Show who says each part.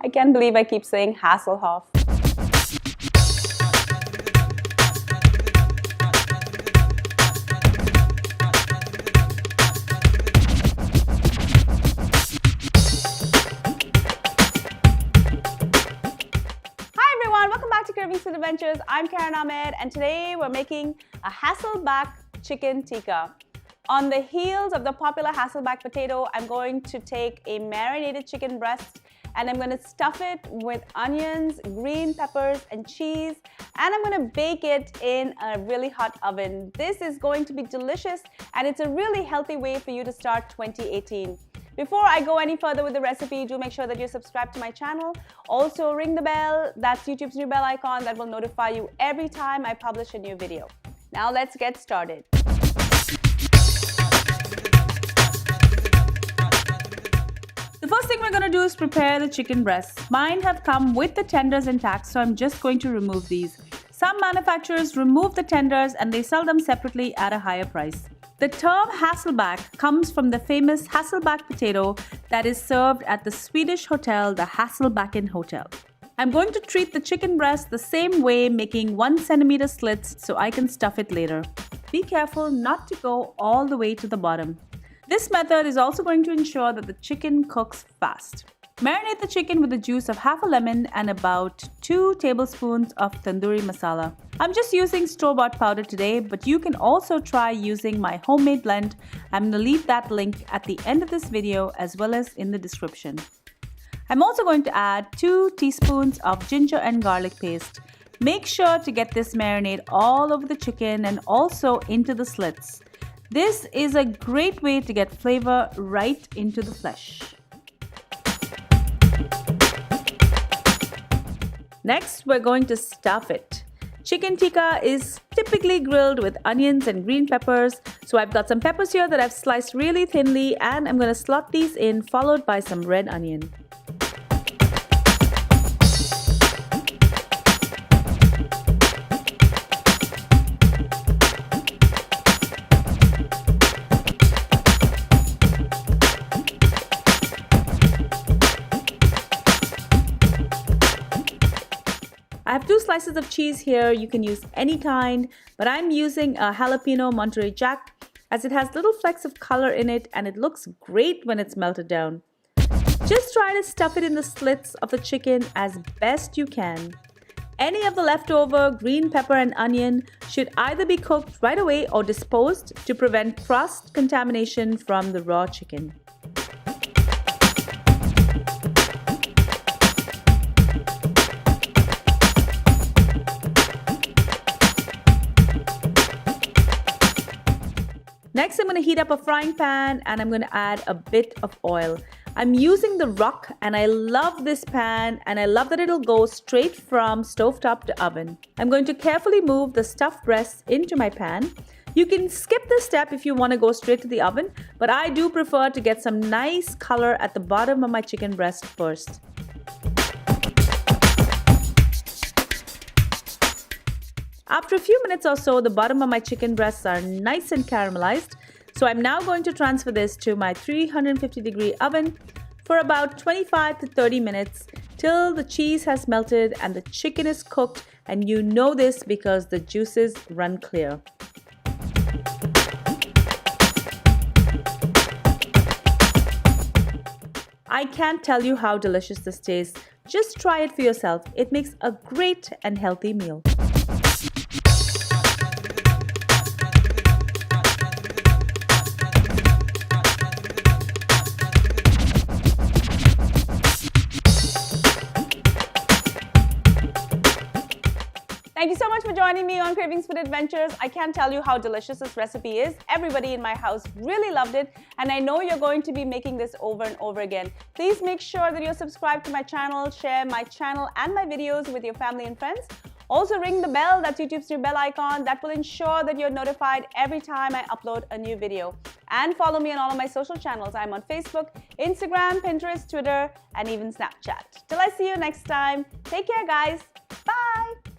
Speaker 1: I can't believe I keep saying Hasselhoff. Welcome back to Kravings Adventures. I'm Karen Ahmed, and today we're making a Hasselback chicken tikka. On the heels of the popular Hasselback potato, I'm going to take a marinated chicken breast and I'm going to stuff it with onions, green peppers, and cheese, and I'm going to bake it in a really hot oven. This is going to be delicious, and it's a really healthy way for you to start 2018. Before I go any further with the recipe, do make sure that you're subscribed to my channel. Also, ring the bell. That's YouTube's new bell icon that will notify you every time I publish a new video. Now let's get started. The first thing we're going to do is prepare the chicken breasts. Mine have come with the tenders intact, so I'm just going to remove these. Some manufacturers remove the tenders and they sell them separately at a higher price. The term Hasselback comes from the famous Hasselback potato that is served at the Swedish hotel, the Hasselbacken Hotel. I'm going to treat the chicken breast the same way, making 1 centimeter slits so I can stuff it later. Be careful not to go all the way to the bottom. This method is also going to ensure that the chicken cooks fast. Marinate the chicken with the juice of half a lemon and about 2 tablespoons of Tandoori Masala. I'm just using store-bought powder today, but you can also try using my homemade blend. I'm going to leave that link at the end of this video as well as in the description. I'm also going to add 2 teaspoons of ginger and garlic paste. Make sure to get this marinade all over the chicken and also into the slits. This is a great way to get flavor right into the flesh. Next, we're going to stuff it. Chicken tikka is typically grilled with onions and green peppers. So I've got some peppers here that I've sliced really thinly, and I'm going to slot these in, followed by some red onion. I have 2 slices of cheese here. You can use any kind, but I'm using a jalapeno Monterey Jack as it has little flecks of color in it and it looks great when it's melted down. Just try to stuff it in the slits of the chicken as best you can. Any of the leftover green pepper and onion should either be cooked right away or disposed to prevent crust contamination from the raw chicken. Next, I'm going to heat up a frying pan and I'm going to add a bit of oil. I'm using the Rock and I love this pan and I love that it'll go straight from stovetop to oven. I'm going to carefully move the stuffed breasts into my pan. You can skip this step if you want to go straight to the oven, but I do prefer to get some nice color at the bottom of my chicken breast first. After a few minutes or so, the bottom of my chicken breasts are nice and caramelized. So I'm now going to transfer this to my 350-degree oven for about 25 to 30 minutes till the cheese has melted and the chicken is cooked, and you know this because the juices run clear. I can't tell you how delicious this tastes. Just try it for yourself. It makes a great and healthy meal. Thank you so much for joining me on Kravings Food Adventures. I can't tell you how delicious this recipe is. Everybody in my house really loved it, and I know you're going to be making this over and over again. Please make sure that you're subscribed to my channel, share my channel and my videos with your family and friends. Also ring the bell, that's YouTube's new bell icon. That will ensure that you're notified every time I upload a new video. And follow me on all of my social channels. I'm on Facebook, Instagram, Pinterest, Twitter, and even Snapchat. Till I see you next time, take care guys. Bye.